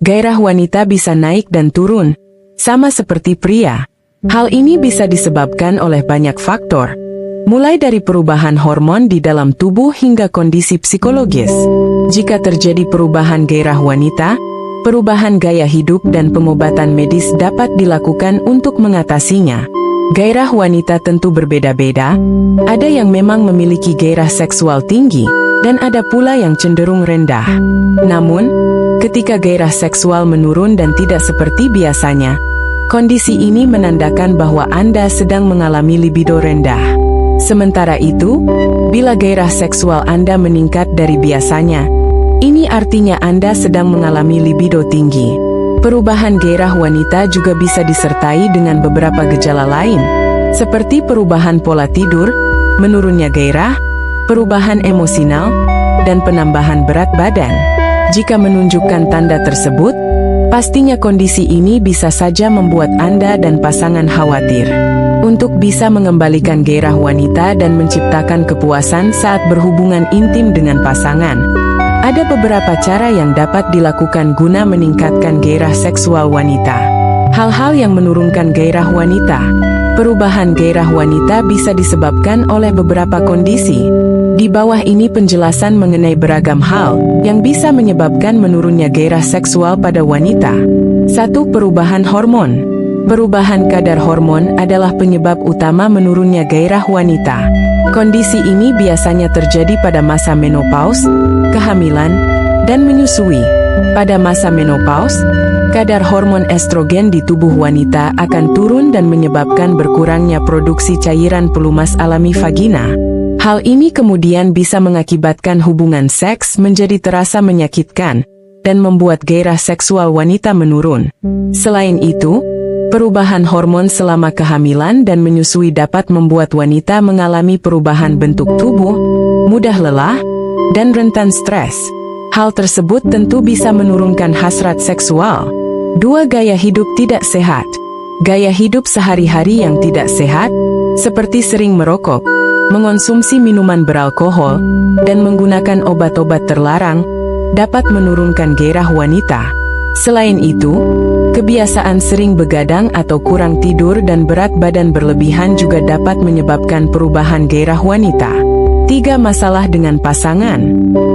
gairah wanita bisa naik dan turun, sama seperti pria. Hal ini bisa disebabkan oleh banyak faktor, mulai dari perubahan hormon di dalam tubuh hingga kondisi psikologis. Jika terjadi perubahan gairah wanita, perubahan gaya hidup dan pengobatan medis dapat dilakukan untuk mengatasinya. Gairah wanita tentu berbeda-beda, ada yang memang memiliki gairah seksual tinggi, dan ada pula yang cenderung rendah. Namun, ketika gairah seksual menurun dan tidak seperti biasanya, kondisi ini menandakan bahwa Anda sedang mengalami libido rendah. Sementara itu, bila gairah seksual Anda meningkat dari biasanya, ini artinya Anda sedang mengalami libido tinggi. Perubahan gairah wanita juga bisa disertai dengan beberapa gejala lain, seperti perubahan pola tidur, menurunnya gairah, perubahan emosional, dan penambahan berat badan. Jika menunjukkan tanda tersebut, pastinya kondisi ini bisa saja membuat Anda dan pasangan khawatir. Untuk bisa mengembalikan gairah wanita dan menciptakan kepuasan saat berhubungan intim dengan pasangan, ada beberapa cara yang dapat dilakukan guna meningkatkan gairah seksual wanita. Hal-hal yang menurunkan gairah wanita. Perubahan gairah wanita bisa disebabkan oleh beberapa kondisi. Di bawah ini penjelasan mengenai beragam hal yang bisa menyebabkan menurunnya gairah seksual pada wanita. 1. Perubahan hormon. Perubahan kadar hormon adalah penyebab utama menurunnya gairah wanita. Kondisi ini biasanya terjadi pada masa menopause, kehamilan, dan menyusui. Pada masa menopause, kadar hormon estrogen di tubuh wanita akan turun dan menyebabkan berkurangnya produksi cairan pelumas alami vagina. Hal ini kemudian bisa mengakibatkan hubungan seks menjadi terasa menyakitkan dan membuat gairah seksual wanita menurun. Selain itu, perubahan hormon selama kehamilan dan menyusui dapat membuat wanita mengalami perubahan bentuk tubuh, mudah lelah, dan rentan stres. Hal tersebut tentu bisa menurunkan hasrat seksual. 2. Gaya hidup tidak sehat. Gaya hidup sehari-hari yang tidak sehat, seperti sering merokok, mengonsumsi minuman beralkohol, dan menggunakan obat-obat terlarang, dapat menurunkan gairah wanita. Selain itu, kebiasaan sering begadang atau kurang tidur dan berat badan berlebihan juga dapat menyebabkan perubahan gairah wanita. 3. Masalah dengan pasangan.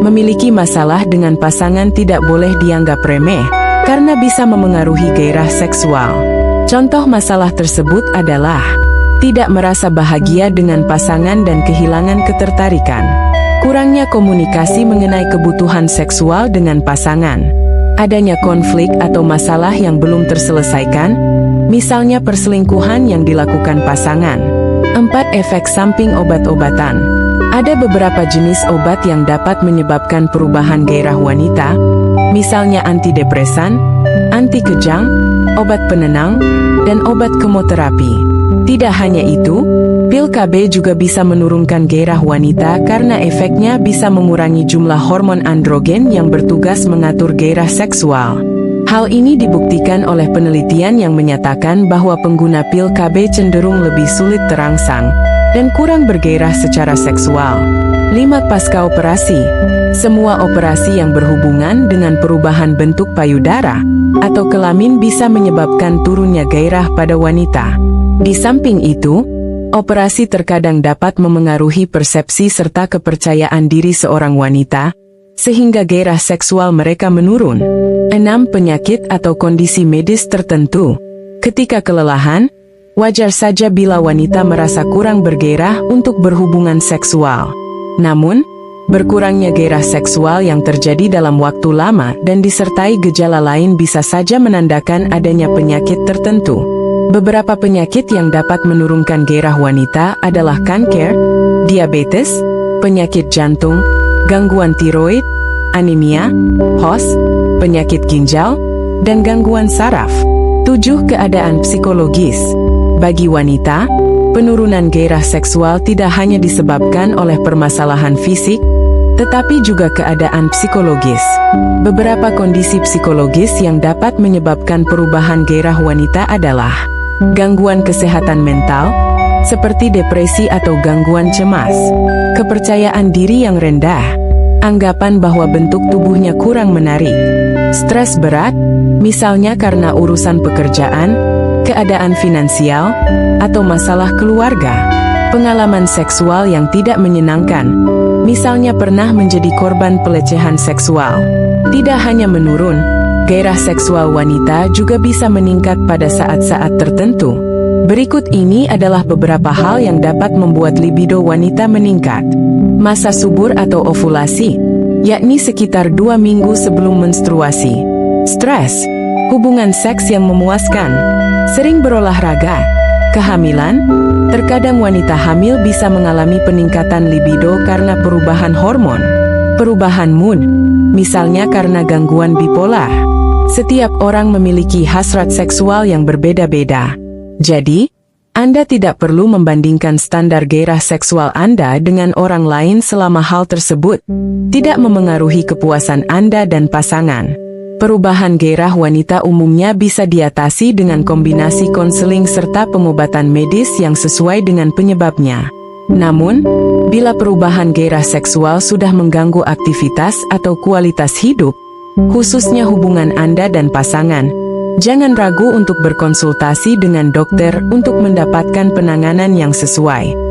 Memiliki masalah dengan pasangan tidak boleh dianggap remeh, karena bisa memengaruhi gairah seksual. Contoh masalah tersebut adalah tidak merasa bahagia dengan pasangan dan kehilangan ketertarikan. Kurangnya komunikasi mengenai kebutuhan seksual dengan pasangan. Adanya konflik atau masalah yang belum terselesaikan, misalnya perselingkuhan yang dilakukan pasangan. 4. Efek samping obat-obatan. Ada beberapa jenis obat yang dapat menyebabkan perubahan gairah wanita, misalnya antidepresan, anti kejang, obat penenang, dan obat kemoterapi. Tidak hanya itu, pil KB juga bisa menurunkan gairah wanita karena efeknya bisa mengurangi jumlah hormon androgen yang bertugas mengatur gairah seksual. Hal ini dibuktikan oleh penelitian yang menyatakan bahwa pengguna pil KB cenderung lebih sulit terangsang dan kurang bergairah secara seksual. 5. Pasca operasi. Semua operasi yang berhubungan dengan perubahan bentuk payudara atau kelamin bisa menyebabkan turunnya gairah pada wanita. Di samping itu, operasi terkadang dapat memengaruhi persepsi serta kepercayaan diri seorang wanita, sehingga gairah seksual mereka menurun. 6. Penyakit atau kondisi medis tertentu. Ketika kelelahan, wajar saja bila wanita merasa kurang bergairah untuk berhubungan seksual. Namun, berkurangnya gairah seksual yang terjadi dalam waktu lama dan disertai gejala lain bisa saja menandakan adanya penyakit tertentu. Beberapa penyakit yang dapat menurunkan gairah wanita adalah kanker, diabetes, penyakit jantung, gangguan tiroid, anemia, HOS, penyakit ginjal, dan gangguan saraf. 7. Keadaan psikologis. Bagi wanita, penurunan gairah seksual tidak hanya disebabkan oleh permasalahan fisik, tetapi juga keadaan psikologis. Beberapa kondisi psikologis yang dapat menyebabkan perubahan gairah wanita adalah gangguan kesehatan mental, seperti depresi atau gangguan cemas, kepercayaan diri yang rendah, anggapan bahwa bentuk tubuhnya kurang menarik, Stres berat, misalnya karena urusan pekerjaan, keadaan finansial, atau masalah keluarga. Pengalaman seksual yang tidak menyenangkan, misalnya pernah menjadi korban pelecehan seksual. Tidak hanya menurun, gairah seksual wanita juga bisa meningkat pada saat-saat tertentu. Berikut ini adalah beberapa hal yang dapat membuat libido wanita meningkat. Masa subur atau ovulasi, yakni sekitar 2 minggu sebelum menstruasi. Stres, hubungan seks yang memuaskan, sering berolahraga, kehamilan. Terkadang wanita hamil bisa mengalami peningkatan libido karena perubahan hormon, perubahan mood, misalnya karena gangguan bipolar. Setiap orang memiliki hasrat seksual yang berbeda-beda. Jadi, Anda tidak perlu membandingkan standar gairah seksual Anda dengan orang lain selama hal tersebut tidak memengaruhi kepuasan Anda dan pasangan. Perubahan gairah wanita umumnya bisa diatasi dengan kombinasi konseling serta pengobatan medis yang sesuai dengan penyebabnya. Namun, bila perubahan gairah seksual sudah mengganggu aktivitas atau kualitas hidup, khususnya hubungan Anda dan pasangan, jangan ragu untuk berkonsultasi dengan dokter untuk mendapatkan penanganan yang sesuai.